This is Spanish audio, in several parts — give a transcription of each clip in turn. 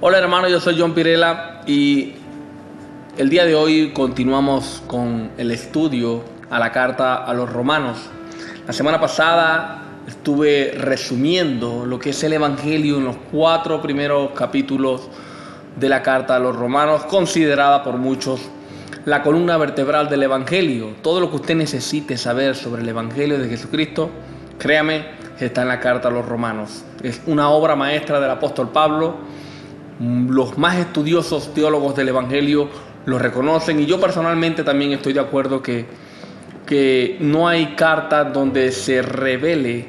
Hola hermano, yo soy John Pirela y el día de hoy continuamos con el estudio a la carta a los romanos. La semana pasada estuve resumiendo lo que es el Evangelio en los 4 primeros capítulos de la carta a los romanos, considerada por muchos la columna vertebral del Evangelio. Todo lo que usted necesite saber sobre el Evangelio de Jesucristo, créame, está en la carta a los romanos. Es una obra maestra del apóstol Pablo. Los más estudiosos teólogos del Evangelio lo reconocen y yo personalmente también estoy de acuerdo que no hay carta donde se revele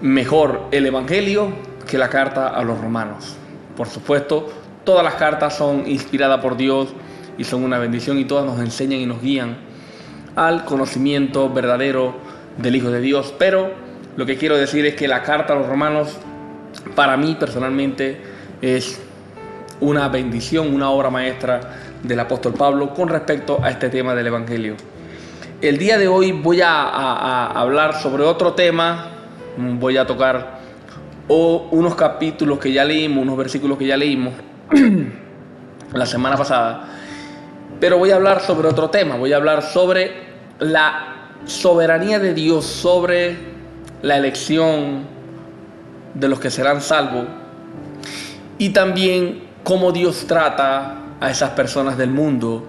mejor el Evangelio que la carta a los romanos. Por supuesto, todas las cartas son inspiradas por Dios y son una bendición y todas nos enseñan y nos guían al conocimiento verdadero del Hijo de Dios. Pero lo que quiero decir es que la carta a los romanos, para mí personalmente, es una bendición, una obra maestra del apóstol Pablo con respecto a este tema del Evangelio. El día de hoy voy a hablar sobre otro tema, voy a tocar unos capítulos que ya leímos, unos versículos que ya leímos la semana pasada, pero voy a hablar sobre otro tema, voy a hablar sobre la soberanía de Dios, sobre la elección de los que serán salvos y también cómo Dios trata a esas personas del mundo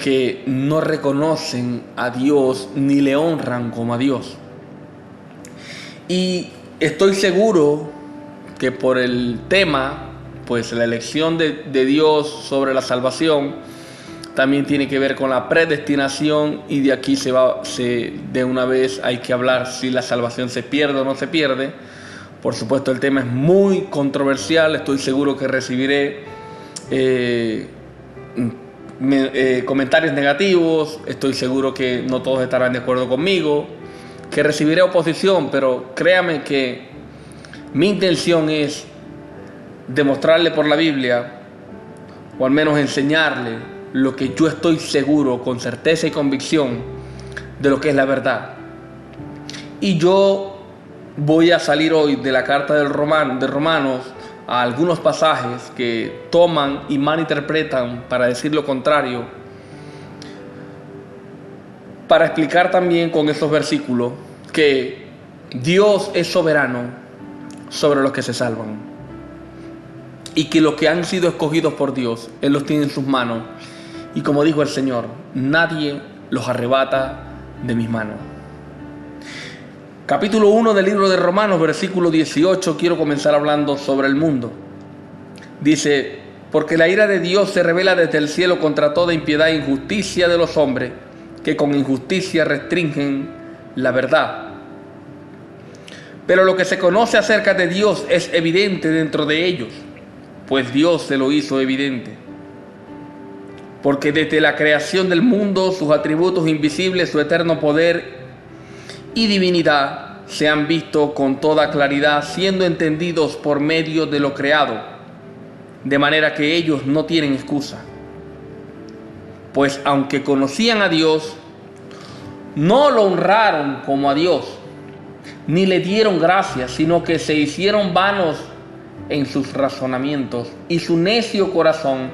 que no reconocen a Dios ni le honran como a Dios. Y estoy seguro que por el tema, pues la elección de Dios sobre la salvación también tiene que ver con la predestinación y de aquí de una vez hay que hablar si la salvación se pierde o no se pierde. Por supuesto, el tema es muy controversial. Estoy seguro que recibiré comentarios negativos. Estoy seguro que no todos estarán de acuerdo conmigo, que recibiré oposición, pero créame que mi intención es demostrarle por la Biblia, o al menos enseñarle lo que yo estoy seguro, con certeza y convicción, de lo que es la verdad. Y yo voy a salir hoy de la carta de Romanos a algunos pasajes que toman y malinterpretan para decir lo contrario, para explicar también con esos versículos que Dios es soberano sobre los que se salvan y que los que han sido escogidos por Dios, Él los tiene en sus manos y como dijo el Señor, nadie los arrebata de mis manos. Capítulo 1 del libro de Romanos, versículo 18, quiero comenzar hablando sobre el mundo. Dice, porque la ira de Dios se revela desde el cielo contra toda impiedad e injusticia de los hombres, que con injusticia restringen la verdad. Pero lo que se conoce acerca de Dios es evidente dentro de ellos, pues Dios se lo hizo evidente. Porque desde la creación del mundo, sus atributos invisibles, su eterno poder y divinidad se han visto con toda claridad, siendo entendidos por medio de lo creado, de manera que ellos no tienen excusa. Pues aunque conocían a Dios, no lo honraron como a Dios, ni le dieron gracias, sino que se hicieron vanos en sus razonamientos, y su necio corazón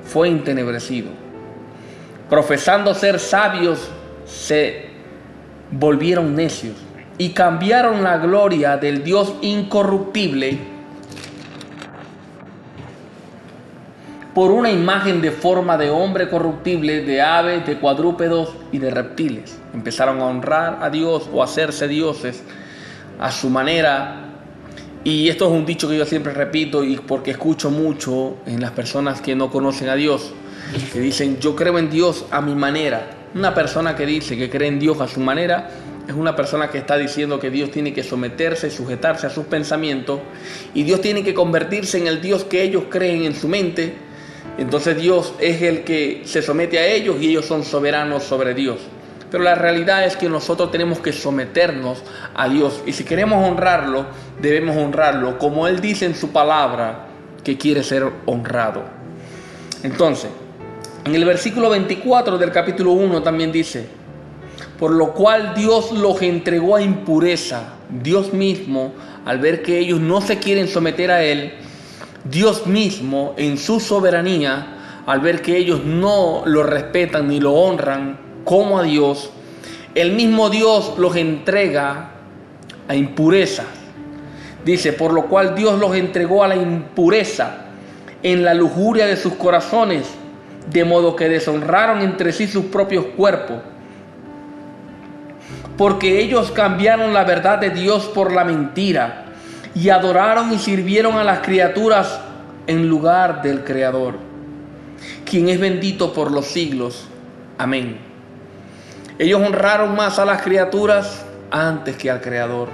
fue entenebrecido. Profesando ser sabios, se volvieron necios y cambiaron la gloria del Dios incorruptible por una imagen de forma de hombre corruptible, de aves, de cuadrúpedos y de reptiles. Empezaron a honrar a Dios o a hacerse dioses a su manera. Y esto es un dicho que yo siempre repito y porque escucho mucho en las personas que no conocen a Dios, que dicen, yo creo en Dios a mi manera. Una persona que dice que cree en Dios a su manera es una persona que está diciendo que Dios tiene que someterse y sujetarse a sus pensamientos y Dios tiene que convertirse en el Dios que ellos creen en su mente. Entonces Dios es el que se somete a ellos y ellos son soberanos sobre Dios. Pero la realidad es que nosotros tenemos que someternos a Dios y si queremos honrarlo, debemos honrarlo como Él dice en su palabra que quiere ser honrado. Entonces, en el versículo 24 del capítulo 1 también dice, por lo cual Dios los entregó a impureza. Dios mismo, al ver que ellos no se quieren someter a Él, Dios mismo, en su soberanía, al ver que ellos no lo respetan ni lo honran como a Dios, el mismo Dios los entrega a impureza. Dice, por lo cual Dios los entregó a la impureza en la lujuria de sus corazones, de modo que deshonraron entre sí sus propios cuerpos, porque ellos cambiaron la verdad de Dios por la mentira, y adoraron y sirvieron a las criaturas en lugar del Creador, quien es bendito por los siglos. Amén. Ellos honraron más a las criaturas antes que al Creador.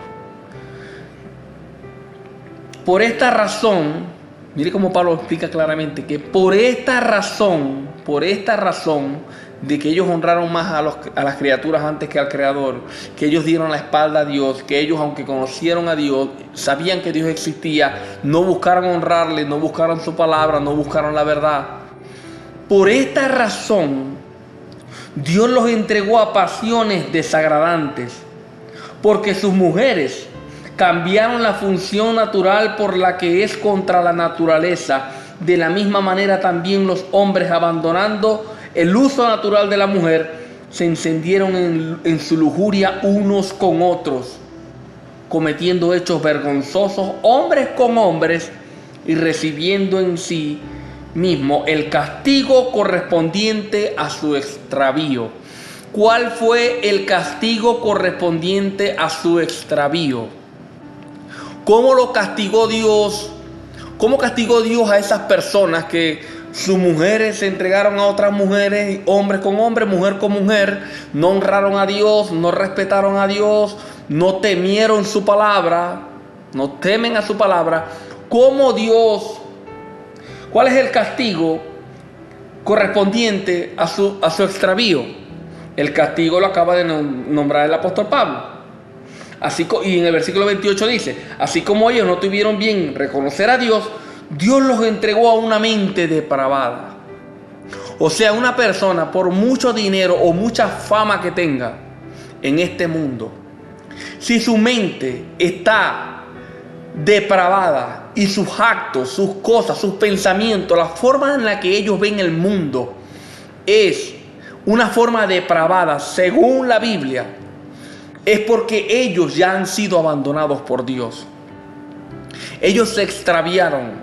Por esta razón, mire cómo Pablo explica claramente que por esta razón de que ellos honraron más a las criaturas antes que al Creador, que ellos dieron la espalda a Dios, que ellos, aunque conocieron a Dios, sabían que Dios existía, no buscaron honrarle, no buscaron su palabra, no buscaron la verdad. Por esta razón, Dios los entregó a pasiones desagradantes, porque sus mujeres cambiaron la función natural por la que es contra la naturaleza. De la misma manera también los hombres, abandonando el uso natural de la mujer, se encendieron en su lujuria unos con otros, cometiendo hechos vergonzosos hombres con hombres y recibiendo en sí mismo el castigo correspondiente a su extravío. ¿Cuál fue el castigo correspondiente a su extravío? ¿Cómo lo castigó Dios? ¿Cómo castigó Dios a esas personas que sus mujeres se entregaron a otras mujeres, hombres con hombres, mujer con mujer, no honraron a Dios, no respetaron a Dios, no temieron su palabra, no temen a su palabra? ¿Cómo Dios, cuál es el castigo correspondiente a su extravío? El castigo lo acaba de nombrar el apóstol Pablo. Y en el versículo 28 dice, así como ellos no tuvieron bien reconocer a Dios, Dios los entregó a una mente depravada. O sea, una persona, por mucho dinero o mucha fama que tenga en este mundo, si su mente está depravada y sus actos, sus cosas, sus pensamientos, la forma en la que ellos ven el mundo es una forma depravada según la Biblia, es porque ellos ya han sido abandonados por Dios. Ellos se extraviaron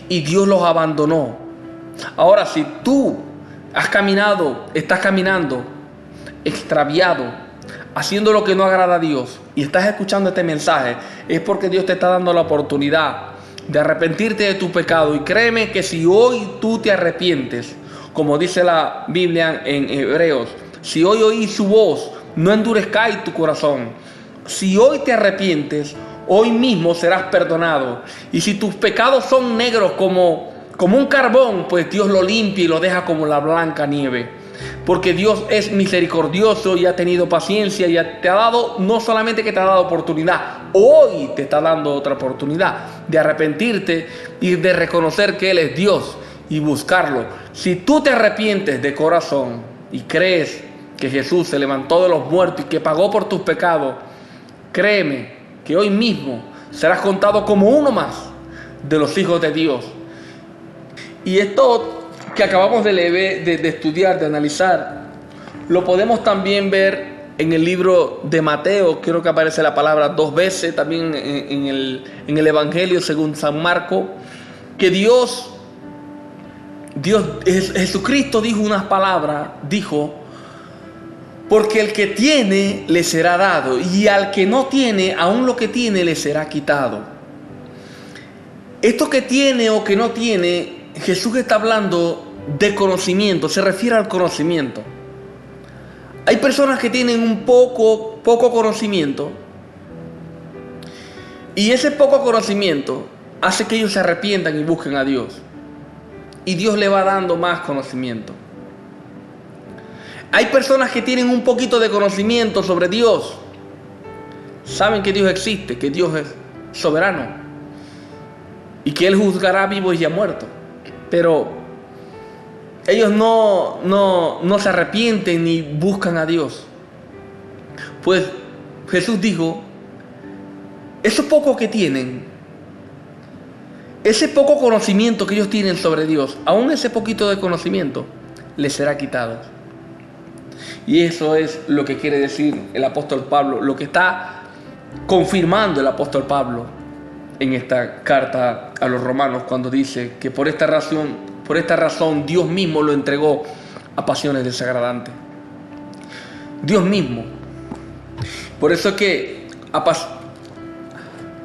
y Dios los abandonó. Ahora, si tú estás caminando extraviado, haciendo lo que no agrada a Dios y estás escuchando este mensaje, es porque Dios te está dando la oportunidad de arrepentirte de tu pecado. Y créeme que si hoy tú te arrepientes, como dice la Biblia en Hebreos, si hoy oís su voz, no endurezcáis tu corazón. Si hoy te arrepientes, hoy mismo serás perdonado. Y si tus pecados son negros como un carbón, pues Dios lo limpia y lo deja como la blanca nieve. Porque Dios es misericordioso y ha tenido paciencia y te ha dado, no solamente que te ha dado oportunidad, hoy te está dando otra oportunidad de arrepentirte y de reconocer que Él es Dios y buscarlo. Si tú te arrepientes de corazón y crees que Jesús se levantó de los muertos y que pagó por tus pecados, créeme que hoy mismo serás contado como uno más de los hijos de Dios. Y esto que acabamos de leer, de estudiar, de analizar, lo podemos también ver en el libro de Mateo. Creo que aparece la palabra 2 veces, también en el Evangelio según San Marcos, que Jesucristo dijo unas palabras, dijo: porque el que tiene le será dado, y al que no tiene, aún lo que tiene le será quitado. Esto que tiene o que no tiene, Jesús está hablando de conocimiento, se refiere al conocimiento. Hay personas que tienen un poco conocimiento, y ese poco conocimiento hace que ellos se arrepientan y busquen a Dios, y Dios le va dando más conocimiento. Hay personas que tienen un poquito de conocimiento sobre Dios, saben que Dios existe, que Dios es soberano y que Él juzgará a vivos y a muertos, pero ellos no se arrepienten ni buscan a Dios. Pues Jesús dijo: eso poco que tienen ese poco conocimiento que ellos tienen sobre Dios, aún ese poquito de conocimiento, les será quitado. Y eso es lo que quiere decir el apóstol Pablo, lo que está confirmando el apóstol Pablo en esta carta a los romanos, cuando dice que por esta razón Dios mismo lo entregó a pasiones desagradantes. Dios mismo. Por eso es que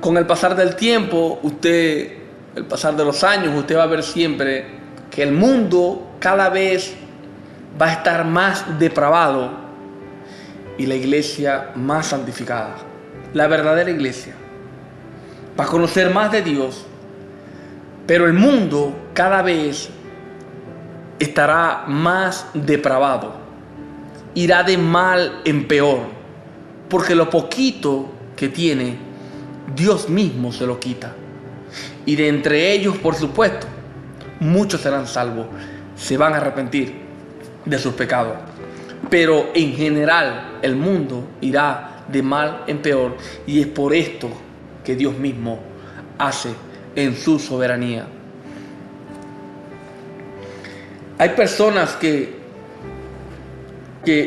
con el pasar del tiempo, el pasar de los años, usted va a ver siempre que el mundo cada vez va a estar más depravado y la iglesia más santificada. La verdadera iglesia va a conocer más de Dios, pero el mundo cada vez estará más depravado, irá de mal en peor, porque lo poquito que tiene, Dios mismo se lo quita. Y de entre ellos, por supuesto, muchos serán salvos, se van a arrepentir de sus pecados. Pero en general el mundo irá de mal en peor, y es por esto que Dios mismo hace en su soberanía. Hay personas que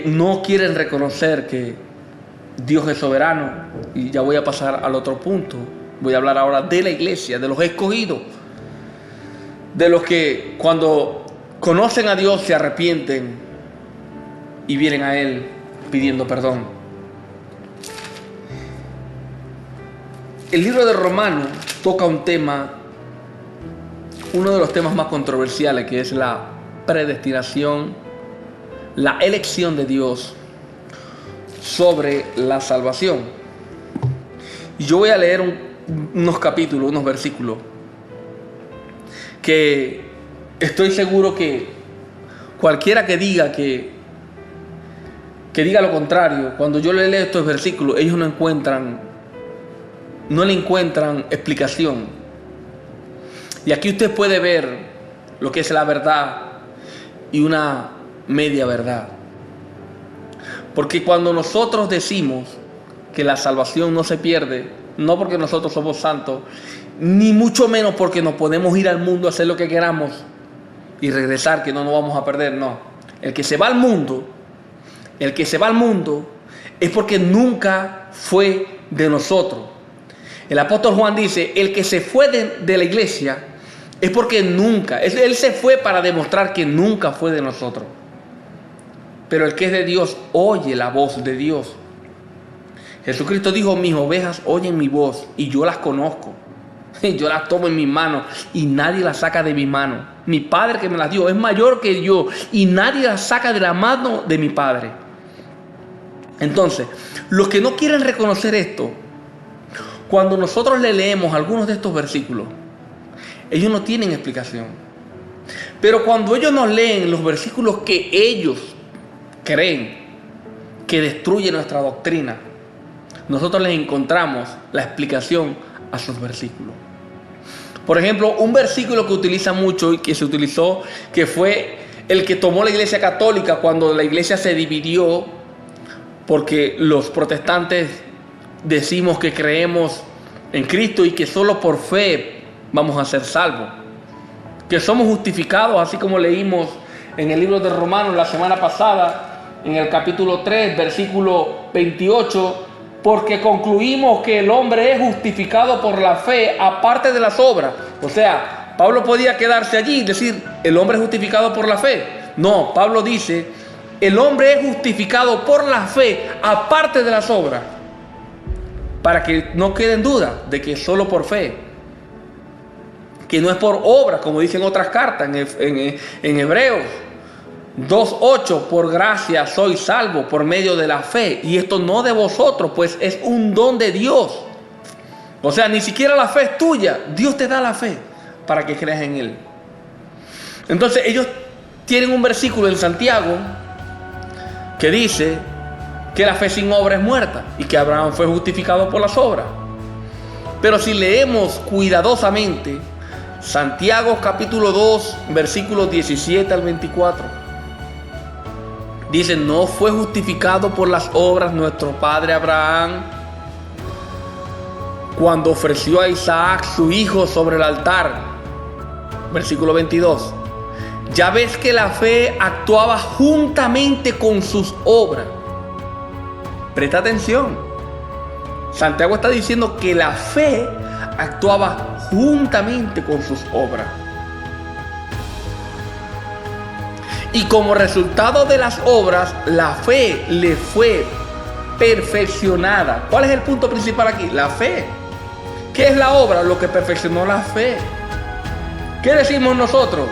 no quieren reconocer que Dios es soberano, y ya voy a pasar al otro punto. Voy a hablar ahora de la iglesia, de los escogidos, de los que cuando conocen a Dios se arrepienten y vienen a Él pidiendo perdón. El libro de Romanos toca un tema, uno de los temas más controversiales, que es la predestinación, la elección de Dios sobre la salvación. Y yo voy a leer unos capítulos, unos versículos, que estoy seguro que cualquiera que diga que diga lo contrario, cuando yo le leo estos versículos, ellos no le encuentran explicación. Y aquí usted puede ver lo que es la verdad y una media verdad. Porque cuando nosotros decimos que la salvación no se pierde, no porque nosotros somos santos, ni mucho menos porque nos podemos ir al mundo a hacer lo que queramos y regresar, que no nos vamos a perder, no. El que se va al mundo es porque nunca fue de nosotros. El apóstol Juan dice, el que se fue de la iglesia es porque nunca, él se fue para demostrar que nunca fue de nosotros. Pero el que es de Dios oye la voz de Dios. Jesucristo dijo, mis ovejas oyen mi voz y yo las conozco. Yo las tomo en mis manos y nadie las saca de mi mano. Mi Padre que me las dio es mayor que yo y nadie las saca de la mano de mi Padre. Entonces, los que no quieren reconocer esto, cuando nosotros le leemos algunos de estos versículos, ellos no tienen explicación. Pero cuando ellos nos leen los versículos que ellos creen que destruyen nuestra doctrina, nosotros les encontramos la explicación a sus versículos. Por ejemplo, un versículo que utiliza mucho y que se utilizó, que fue el que tomó la Iglesia Católica cuando la Iglesia se dividió, porque los protestantes decimos que creemos en Cristo y que solo por fe vamos a ser salvos, que somos justificados, así como leímos en el libro de Romanos la semana pasada, en el capítulo 3, versículo 28, porque concluimos que el hombre es justificado por la fe aparte de las obras. O sea, Pablo podía quedarse allí y decir, el hombre es justificado por la fe. No, Pablo dice, el hombre es justificado por la fe aparte de las obras. Para que no quede en duda de que es solo por fe, que no es por obras, como dicen otras cartas en Hebreos 2:8, por gracia sois salvos por medio de la fe, y esto no de vosotros, pues es un don de Dios. O sea, ni siquiera la fe es tuya, Dios te da la fe para que creas en Él. Entonces ellos tienen un versículo en Santiago que dice que la fe sin obra es muerta y que Abraham fue justificado por las obras. Pero si leemos cuidadosamente Santiago capítulo 2, versículos 17 al 24, dice, no fue justificado por las obras nuestro padre Abraham cuando ofreció a Isaac su hijo sobre el altar. Versículo 22. Ya ves que la fe actuaba juntamente con sus obras. Presta atención. Santiago está diciendo que la fe actuaba juntamente con sus obras. Y como resultado de las obras, la fe le fue perfeccionada. ¿Cuál es el punto principal aquí? La fe. ¿Qué es la obra? Lo que perfeccionó la fe. ¿Qué decimos nosotros?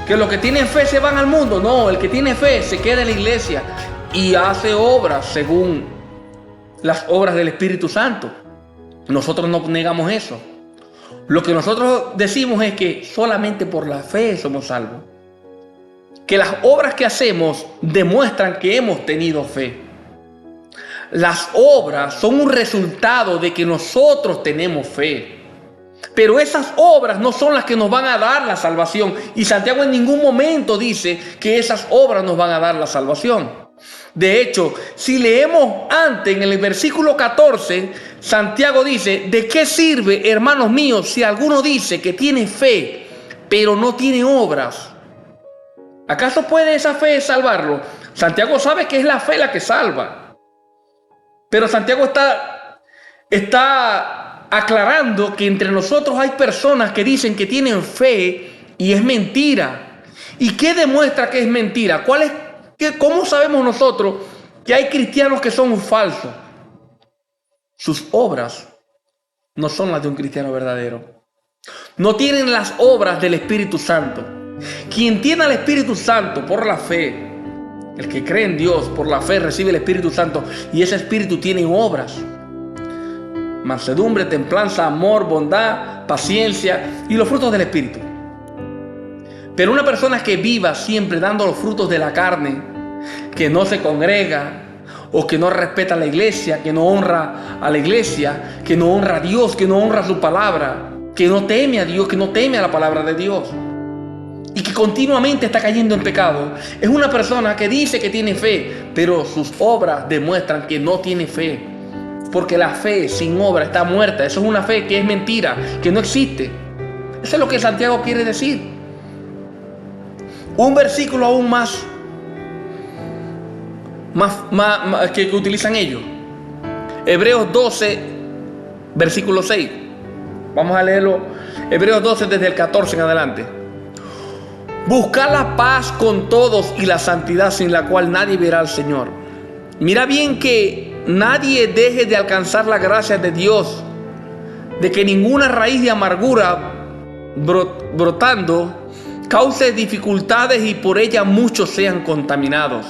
¿Que los que tienen fe se van al mundo? No, el que tiene fe se queda en la iglesia y hace obras según las obras del Espíritu Santo. Nosotros no negamos eso. Lo que nosotros decimos es que solamente por la fe somos salvos. Que las obras que hacemos demuestran que hemos tenido fe. Las obras son un resultado de que nosotros tenemos fe. Pero esas obras no son las que nos van a dar la salvación. Y Santiago en ningún momento dice que esas obras nos van a dar la salvación. De hecho, si leemos antes en el versículo 14, Santiago dice: ¿de qué sirve, hermanos míos, si alguno dice que tiene fe, pero no tiene obras? ¿Acaso puede esa fe salvarlo? Santiago sabe que es la fe la que salva. Pero Santiago está aclarando que entre nosotros hay personas que dicen que tienen fe y es mentira. ¿Y qué demuestra que es mentira? ¿Cómo sabemos nosotros que hay cristianos que son falsos? Sus obras no son las de un cristiano verdadero. No tienen las obras del Espíritu Santo. Quien tiene al Espíritu Santo por la fe, el que cree en Dios por la fe recibe el Espíritu Santo, y ese Espíritu tiene obras: mansedumbre, templanza, amor, bondad, paciencia y los frutos del Espíritu. Pero una persona que viva siempre dando los frutos de la carne, que no se congrega, o que no respeta a la iglesia, que no honra a la iglesia, que no honra a Dios, que no honra su palabra, que no teme a Dios, que no teme a la palabra de Dios, y que continuamente está cayendo en pecado, es una persona que dice que tiene fe, pero sus obras demuestran que no tiene fe. Porque la fe sin obra está muerta. Eso es una fe que es mentira, que no existe. Eso es lo que Santiago quiere decir. Un versículo aún más que utilizan ellos. Hebreos 12, versículo 6. Vamos a leerlo. Hebreos 12 desde el 14 en adelante. Buscad la paz con todos y la santidad, sin la cual nadie verá al Señor. Mira bien que nadie deje de alcanzar la gracia de Dios, de que ninguna raíz de amargura brotando cause dificultades y por ella muchos sean contaminados.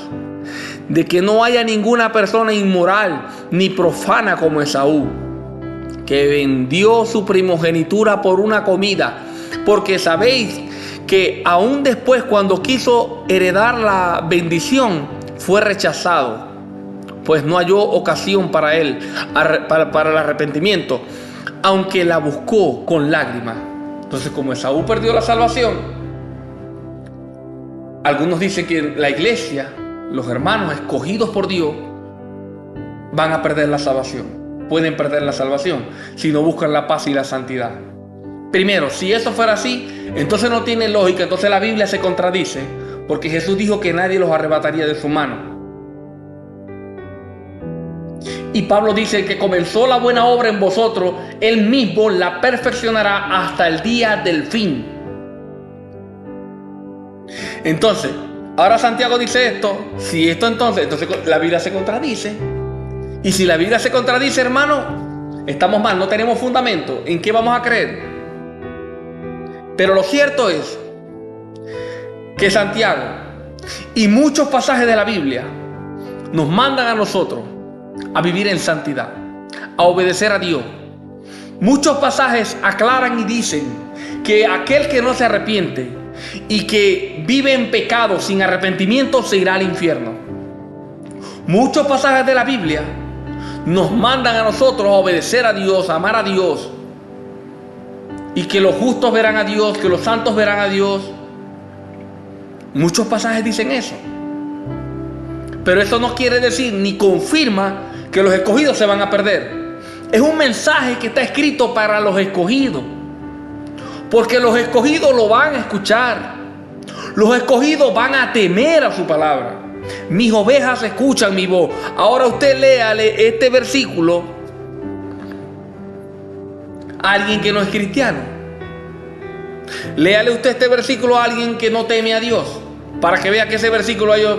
De que no haya ninguna persona inmoral ni profana como Esaú, que vendió su primogenitura por una comida, porque sabéis que aún después, cuando quiso heredar la bendición, fue rechazado, pues no halló ocasión para él, para el arrepentimiento, aunque la buscó con lágrimas. Entonces, como Esaú perdió la salvación, algunos dicen que la iglesia, los hermanos escogidos por Dios, van a perder la salvación. Pueden perder la salvación si no buscan la paz y la santidad. Primero, si eso fuera así, entonces no tiene lógica, entonces la Biblia se contradice, porque Jesús dijo que nadie los arrebataría de su mano. Y Pablo dice que comenzó la buena obra en vosotros, Él mismo la perfeccionará hasta el día del fin. Entonces, ahora Santiago dice esto. Si esto entonces la Biblia se contradice. Y si la Biblia se contradice, hermano, estamos mal, no tenemos fundamento. ¿En qué vamos a creer? Pero lo cierto es que Santiago y muchos pasajes de la Biblia nos mandan a nosotros a vivir en santidad, a obedecer a Dios. Muchos pasajes aclaran y dicen que aquel que no se arrepiente y que vive en pecado sin arrepentimiento se irá al infierno. Muchos pasajes de la Biblia nos mandan a nosotros a obedecer a Dios, a amar a Dios, y que los justos verán a Dios, que los santos verán a Dios. Muchos pasajes dicen eso. Pero eso no quiere decir ni confirma que los escogidos se van a perder. Es un mensaje que está escrito para los escogidos. Porque los escogidos lo van a escuchar. Los escogidos van a temer a su palabra. Mis ovejas escuchan mi voz. Ahora usted léale este versículo a alguien que no es cristiano. Léale usted este versículo a alguien que no teme a Dios, para que vea que ese versículo ellos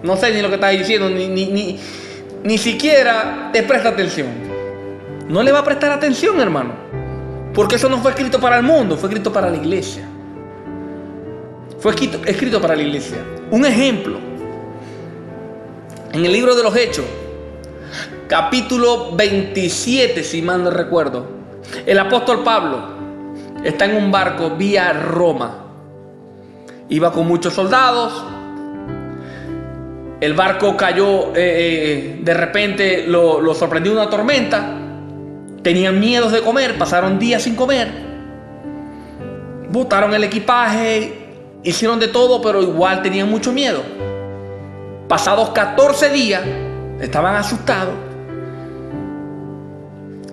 no sé ni lo que está diciendo, ni siquiera te presta atención. No le va a prestar atención, hermano, porque eso no fue escrito para el mundo, fue escrito para la iglesia. Fue escrito para la iglesia. Un ejemplo, en el libro de los Hechos, capítulo 27, si mal no recuerdo, el apóstol Pablo está en un barco vía Roma. Iba con muchos soldados. El barco cayó, de repente lo sorprendió una tormenta. Tenían miedos de comer, pasaron días sin comer. Botaron el equipaje, hicieron de todo, pero igual tenían mucho miedo. Pasados 14 días, estaban asustados.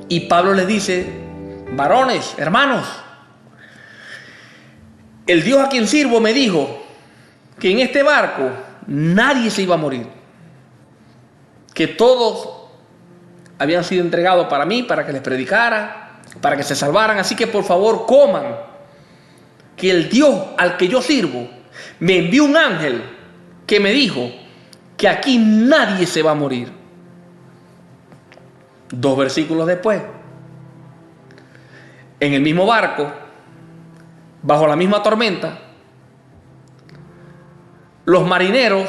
Y Pablo les dice: varones, hermanos, el Dios a quien sirvo me dijo que en este barco nadie se iba a morir, que todos habían sido entregados para mí, para que les predicara, para que se salvaran. Así que por favor coman, que el Dios al que yo sirvo me envió un ángel que me dijo que aquí nadie se va a morir. 2 versículos después, en el mismo barco, bajo la misma tormenta, los marineros,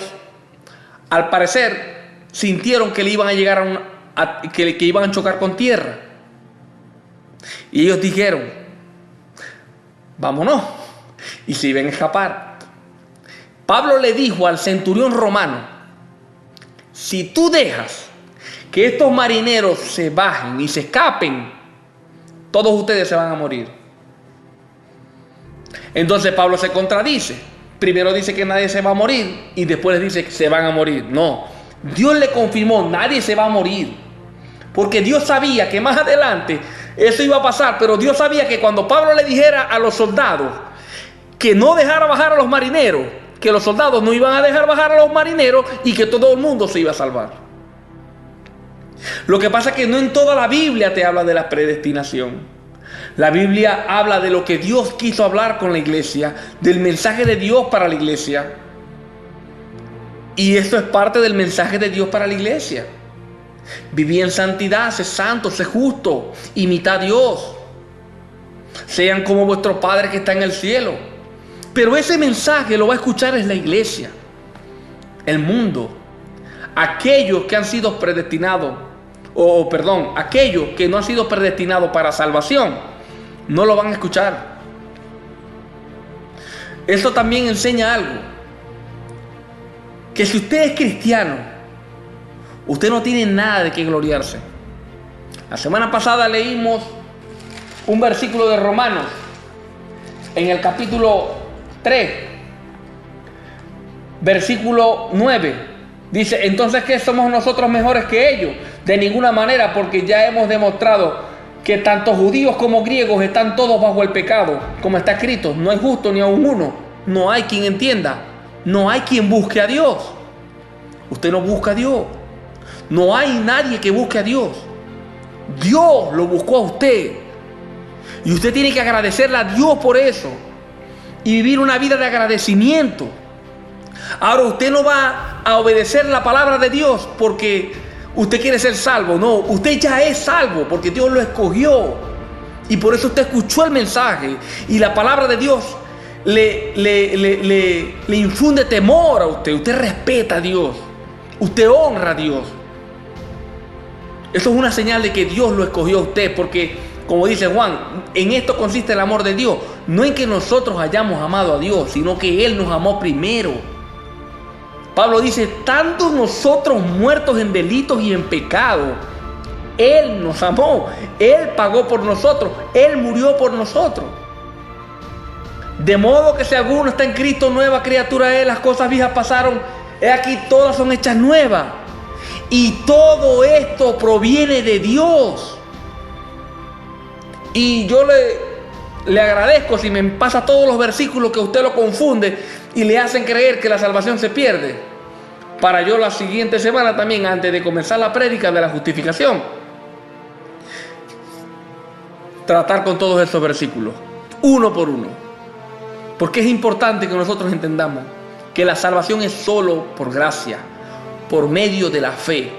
al parecer, sintieron que le iban a llegar que iban a chocar con tierra. Y ellos dijeron: vámonos. Y se iban a escapar. Pablo le dijo al centurión romano: si tú dejas que estos marineros se bajen y se escapen, todos ustedes se van a morir. Entonces Pablo se contradice. Primero dice que nadie se va a morir y después dice que se van a morir. No, Dios le confirmó: nadie se va a morir. Porque Dios sabía que más adelante eso iba a pasar. Pero Dios sabía que cuando Pablo le dijera a los soldados que no dejara bajar a los marineros, que los soldados no iban a dejar bajar a los marineros y que todo el mundo se iba a salvar. Lo que pasa es que no en toda la Biblia te habla de la predestinación. La Biblia habla de lo que Dios quiso hablar con la iglesia, del mensaje de Dios para la iglesia. Y esto es parte del mensaje de Dios para la iglesia. Viví en santidad, sé santo, sé justo, imita a Dios. Sean como vuestro Padre que está en el cielo. Pero ese mensaje lo va a escuchar es la iglesia, el mundo, aquellos que han sido predestinados, aquellos que no han sido predestinados para salvación, no lo van a escuchar. Esto también enseña algo, que si usted es cristiano, usted no tiene nada de qué gloriarse. La semana pasada leímos un versículo de Romanos, en el capítulo 3, versículo 9. Dice: entonces, ¿qué somos nosotros mejores que ellos? De ninguna manera, porque ya hemos demostrado que tanto judíos como griegos están todos bajo el pecado. Como está escrito: no hay justo ni aun uno, no hay quien entienda, no hay quien busque a Dios. Usted no busca a Dios. No hay nadie que busque a Dios. Dios lo buscó a usted. Y usted tiene que agradecerle a Dios por eso. Y vivir una vida de agradecimiento. Ahora usted no va a obedecer la palabra de Dios porque usted quiere ser salvo. No, usted ya es salvo porque Dios lo escogió. Y por eso usted escuchó el mensaje. Y la palabra de Dios le infunde temor a usted. Usted respeta a Dios. Usted honra a Dios. Eso es una señal de que Dios lo escogió a usted, porque, como dice Juan, en esto consiste el amor de Dios. No en que nosotros hayamos amado a Dios, sino que Él nos amó primero. Pablo dice: tanto nosotros muertos en delitos y en pecado, Él nos amó. Él pagó por nosotros. Él murió por nosotros. De modo que si alguno está en Cristo, nueva criatura es. Las cosas viejas pasaron, he aquí todas son hechas nuevas. Y todo esto proviene de Dios. Y yo le agradezco si me pasa todos los versículos que usted lo confunde y le hacen creer que la salvación se pierde. Para yo la siguiente semana también, antes de comenzar la prédica de la justificación, tratar con todos estos versículos, uno por uno. Porque es importante que nosotros entendamos que la salvación es solo por gracia, por medio de la fe,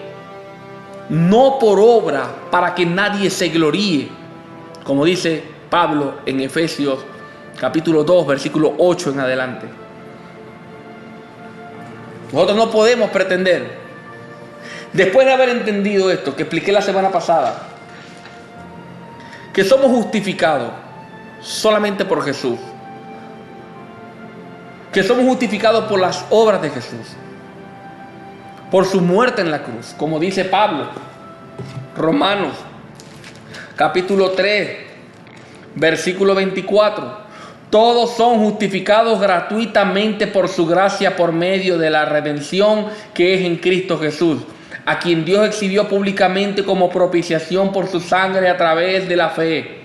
no por obra, para que nadie se gloríe, como dice Pablo en Efesios capítulo 2, versículo 8 en adelante. Nosotros no podemos pretender, después de haber entendido esto que expliqué la semana pasada, que somos justificados solamente por Jesús, que somos justificados por las obras de Jesús, por su muerte en la cruz, como dice Pablo, Romanos capítulo 3, versículo 24. Todos son justificados gratuitamente por su gracia por medio de la redención que es en Cristo Jesús, a quien Dios exhibió públicamente como propiciación por su sangre a través de la fe,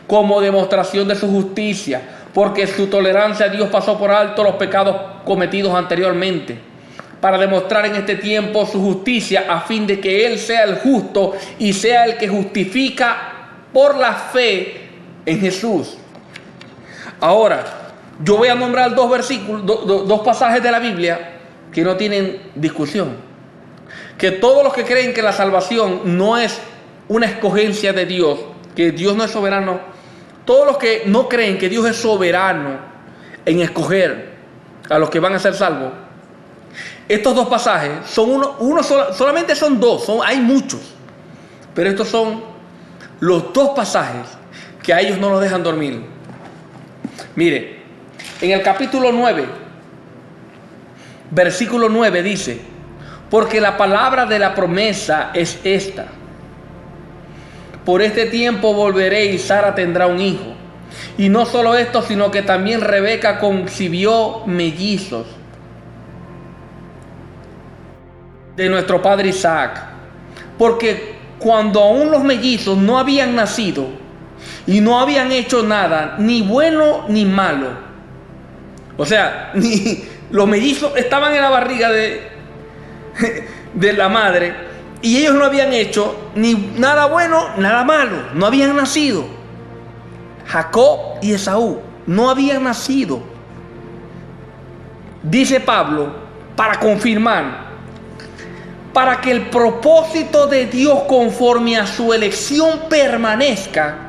como demostración de su justicia, porque su tolerancia a Dios pasó por alto los pecados cometidos anteriormente, para demostrar en este tiempo su justicia, a fin de que Él sea el justo y sea el que justifica por la fe en Jesús. Ahora, yo voy a nombrar dos versículos, dos pasajes de la Biblia que no tienen discusión. Que todos los que creen que la salvación no es una escogencia de Dios, que Dios no es soberano, todos los que no creen que Dios es soberano en escoger a los que van a ser salvos, estos dos pasajes son solamente son dos, hay muchos, pero estos son los dos pasajes que a ellos no los dejan dormir. Mire, en el capítulo 9, versículo 9 dice: porque la palabra de la promesa es esta: por este tiempo volveré y Sara tendrá un hijo. Y no solo esto, sino que también Rebeca concibió mellizos de nuestro padre Isaac. Porque cuando aún los mellizos no habían nacido y no habían hecho nada, ni bueno ni malo, o sea, ni los mellizos estaban en la barriga de la madre, y ellos no habían hecho ni nada bueno, nada malo, no habían nacido. Jacob y Esaú no habían nacido. Dice Pablo, para confirmar, para que el propósito de Dios conforme a su elección permanezca,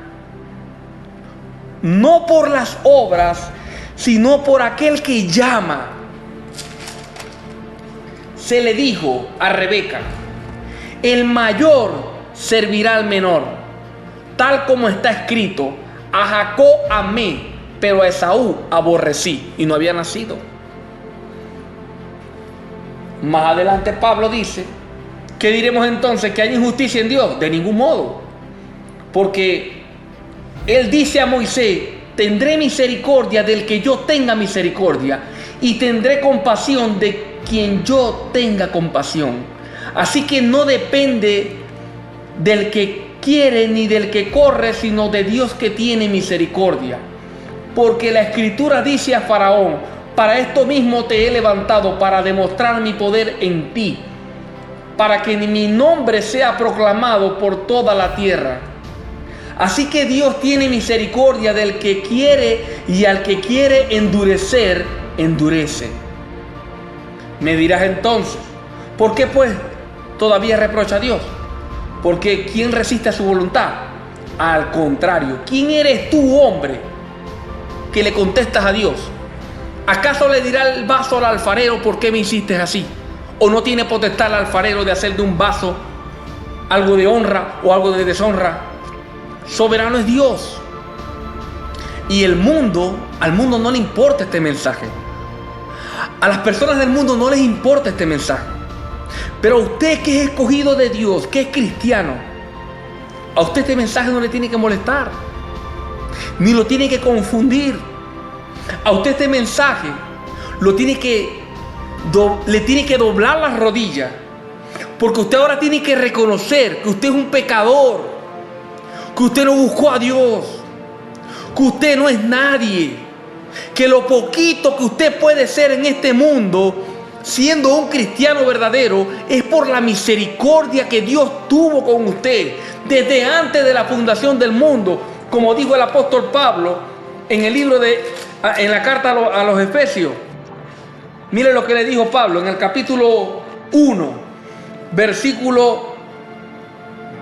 no por las obras, sino por aquel que llama. Se le dijo a Rebeca: el mayor servirá al menor, tal como está escrito: a Jacob amé, pero a Esaú aborrecí. Y no había nacido. Más adelante Pablo dice: ¿qué diremos entonces? ¿Que hay injusticia en Dios? De ningún modo. Porque Él dice a Moisés: tendré misericordia del que yo tenga misericordia, y tendré compasión de quien yo tenga compasión. Así que no depende del que quiere ni del que corre, sino de Dios que tiene misericordia. Porque la Escritura dice a Faraón: para esto mismo te he levantado, para demostrar mi poder en ti, para que mi nombre sea proclamado por toda la tierra. Así que Dios tiene misericordia del que quiere, y al que quiere endurecer, endurece. Me dirás entonces: ¿por qué pues todavía reprocha a Dios? Porque ¿quién resiste a su voluntad? Al contrario, ¿quién eres tú, hombre, que le contestas a Dios? ¿Acaso le dirá el vaso al alfarero: ¿por qué me hiciste así? ¿O no tiene potestad el alfarero de hacer de un vaso algo de honra o algo de deshonra? Soberano es Dios. Y al mundo no le importa este mensaje. A las personas del mundo no les importa este mensaje. Pero a usted, que es escogido de Dios, que es cristiano, a usted este mensaje no le tiene que molestar, ni lo tiene que confundir. A usted este mensaje le tiene que doblar las rodillas, Porque usted ahora tiene que reconocer que usted es un pecador, que usted no buscó a Dios, que usted no es nadie, que lo poquito que usted puede ser en este mundo, siendo un cristiano verdadero, es por la misericordia que Dios tuvo con usted desde antes de la fundación del mundo, como dijo el apóstol Pablo en el libro en la carta a los Efesios. Mire lo que le dijo Pablo en el capítulo 1, versículo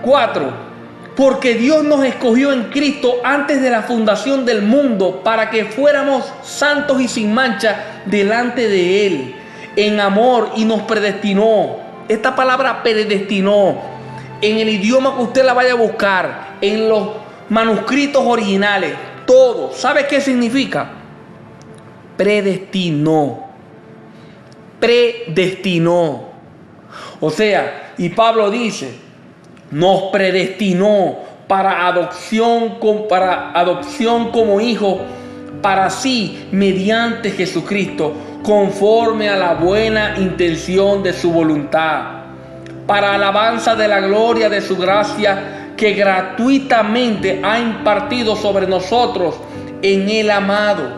4. Porque Dios nos escogió en Cristo antes de la fundación del mundo para que fuéramos santos y sin mancha delante de Él, en amor, y nos predestinó. Esta palabra predestinó, en el idioma que usted la vaya a buscar, en los manuscritos originales, todo. ¿Sabe qué significa? Predestinó. Predestinó. O sea, y Pablo dice, nos predestinó para adopción como hijos para sí mediante Jesucristo, conforme a la buena intención de su voluntad, para alabanza de la gloria de su gracia que gratuitamente ha impartido sobre nosotros en el amado.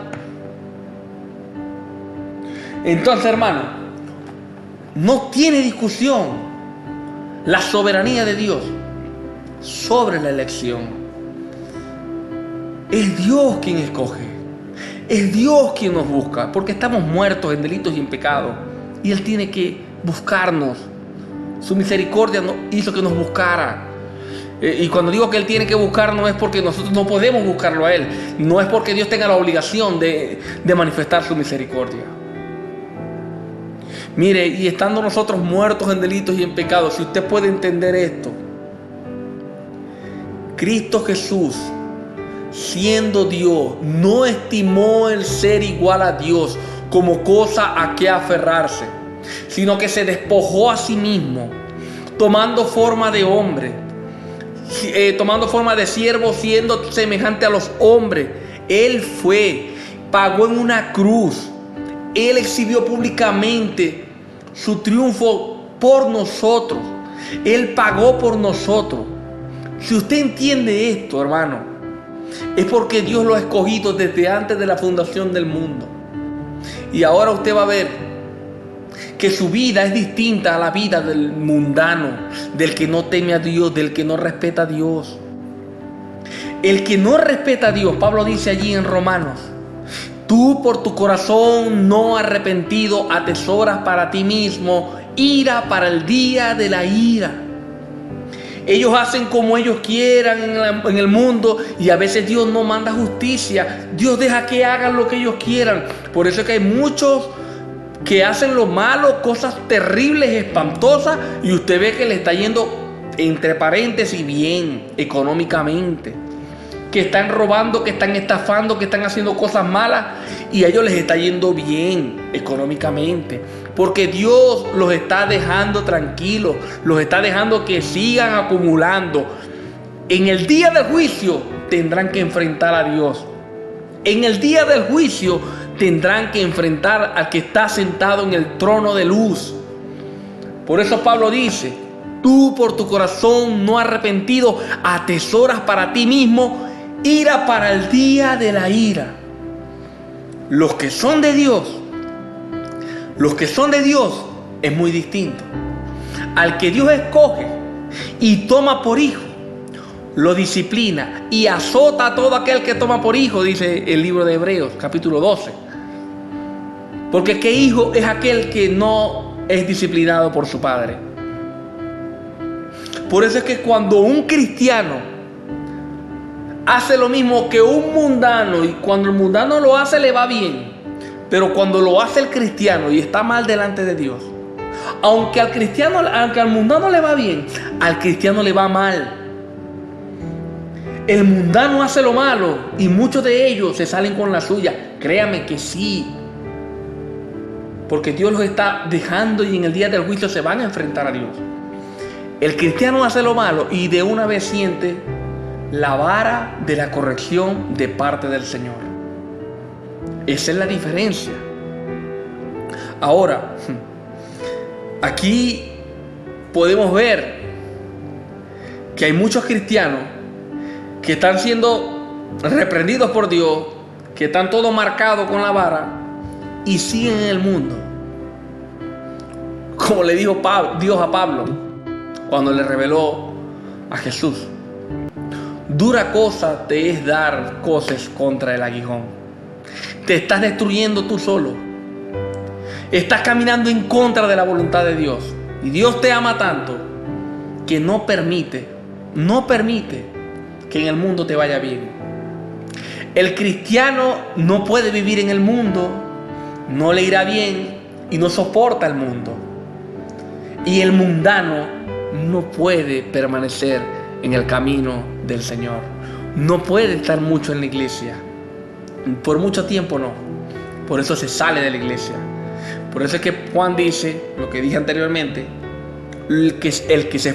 Entonces, hermano, no tiene discusión la soberanía de Dios sobre la elección. Es Dios quien escoge. Es Dios quien nos busca, porque estamos muertos en delitos y en pecados. Y Él tiene que buscarnos. Su misericordia hizo que nos buscara. Y cuando digo que Él tiene que buscarnos es porque nosotros no podemos buscarlo a Él. No es porque Dios tenga la obligación de manifestar su misericordia. Mire, y estando nosotros muertos en delitos y en pecados, si usted puede entender esto, Cristo Jesús, siendo Dios, no estimó el ser igual a Dios como cosa a que aferrarse, sino que se despojó a sí mismo, tomando forma de hombre, tomando forma de siervo, siendo semejante a los hombres. Él pagó en una cruz. Él exhibió públicamente su triunfo por nosotros. Él pagó por nosotros. Si usted entiende esto, hermano, es porque Dios lo ha escogido desde antes de la fundación del mundo. Y ahora usted va a ver que su vida es distinta a la vida del mundano, del que no teme a Dios, del que no respeta a Dios. El que no respeta a Dios, Pablo dice allí en Romanos, tú por tu corazón no arrepentido atesoras para ti mismo ira para el día de la ira. Ellos hacen como ellos quieran en el mundo y a veces Dios no manda justicia. Dios deja que hagan lo que ellos quieran. Por eso es que hay muchos que hacen lo malo, cosas terribles, espantosas, y usted ve que le está yendo, entre paréntesis, bien económicamente. Que están robando, que están estafando, que están haciendo cosas malas y a ellos les está yendo bien económicamente. Porque Dios los está dejando tranquilos, los está dejando que sigan acumulando. En el día del juicio tendrán que enfrentar a Dios. En el día del juicio tendrán que enfrentar al que está sentado en el trono de luz. Por eso Pablo dice, tú por tu corazón no arrepentido atesoras para ti mismo ira para el día de la ira. Los que son de Dios es muy distinto. Al que Dios escoge y toma por hijo, lo disciplina y azota a todo aquel que toma por hijo, dice el libro de Hebreos, capítulo 12. Porque ¿qué hijo es aquel que no es disciplinado por su padre? Por eso es que cuando un cristiano hace lo mismo que un mundano, y cuando el mundano lo hace le va bien, pero cuando lo hace el cristiano y está mal delante de Dios, aunque al mundano le va bien, al cristiano le va mal. El mundano hace lo malo y muchos de ellos se salen con la suya. Créame que sí, porque Dios los está dejando y en el día del juicio se van a enfrentar a Dios. El cristiano hace lo malo y de una vez siente la vara de la corrección de parte del Señor. Esa es la diferencia. Ahora, aquí podemos ver que hay muchos cristianos que están siendo reprendidos por Dios, que están todos marcados con la vara y siguen en el mundo. Como le dijo Dios a Pablo cuando le reveló a Jesús: dura cosa te es dar coces contra el aguijón. Te estás destruyendo tú solo. Estás caminando en contra de la voluntad de Dios. Y Dios te ama tanto que no permite que en el mundo te vaya bien. El cristiano no puede vivir en el mundo, no le irá bien y no soporta el mundo. Y el mundano no puede permanecer en el camino del Señor. No puede estar mucho en la iglesia. Por mucho tiempo no. Por eso se sale de la iglesia. Por eso es que Juan dice, lo que dije anteriormente, el que se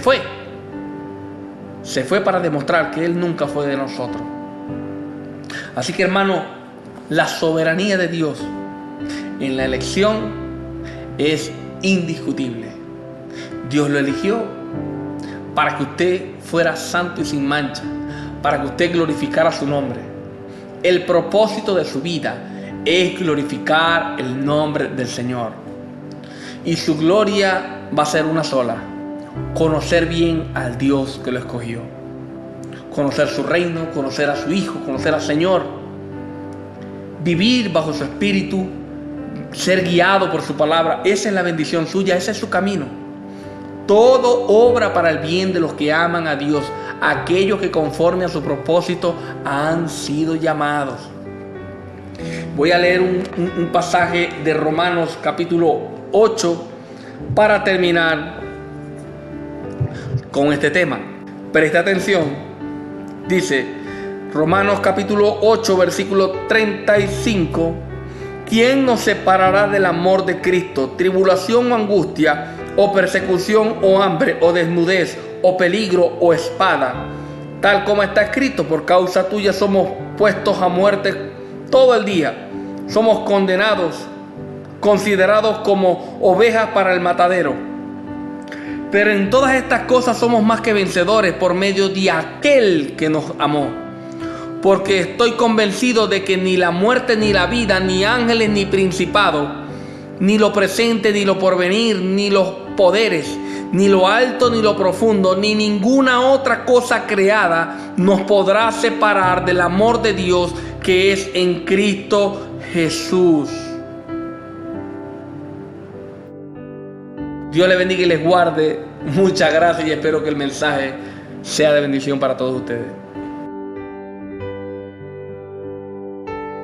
fue para demostrar que Él nunca fue de nosotros. Así que, hermano, la soberanía de Dios en la elección es indiscutible. Dios lo eligió para que usted fuera santo y sin mancha, para que usted glorificara su nombre. El propósito de su vida es glorificar el nombre del Señor. Y su gloria va a ser una sola: conocer bien al Dios que lo escogió. Conocer su reino, conocer a su Hijo, conocer al Señor. Vivir bajo su espíritu, ser guiado por su palabra. Esa es la bendición suya, ese es su camino. Todo obra para el bien de los que aman a Dios, aquellos que conforme a su propósito han sido llamados. Voy a leer un pasaje de Romanos capítulo 8 para terminar con este tema. Presta atención. Dice Romanos capítulo 8 versículo 35: ¿quién nos separará del amor de Cristo? ¿Tribulación o angustia, o persecución o hambre, o desnudez, o peligro o espada? Tal como está escrito: por causa tuya somos puestos a muerte todo el día. Somos considerados como ovejas para el matadero. Pero en todas estas cosas somos más que vencedores por medio de aquel que nos amó. Porque estoy convencido de que ni la muerte, ni la vida, ni ángeles, ni principados, ni lo presente, ni lo porvenir, ni los poderes, ni lo alto, ni lo profundo, ni ninguna otra cosa creada nos podrá separar del amor de Dios que es en Cristo Jesús. Dios les bendiga y les guarde. Muchas gracias y espero que el mensaje sea de bendición para todos ustedes.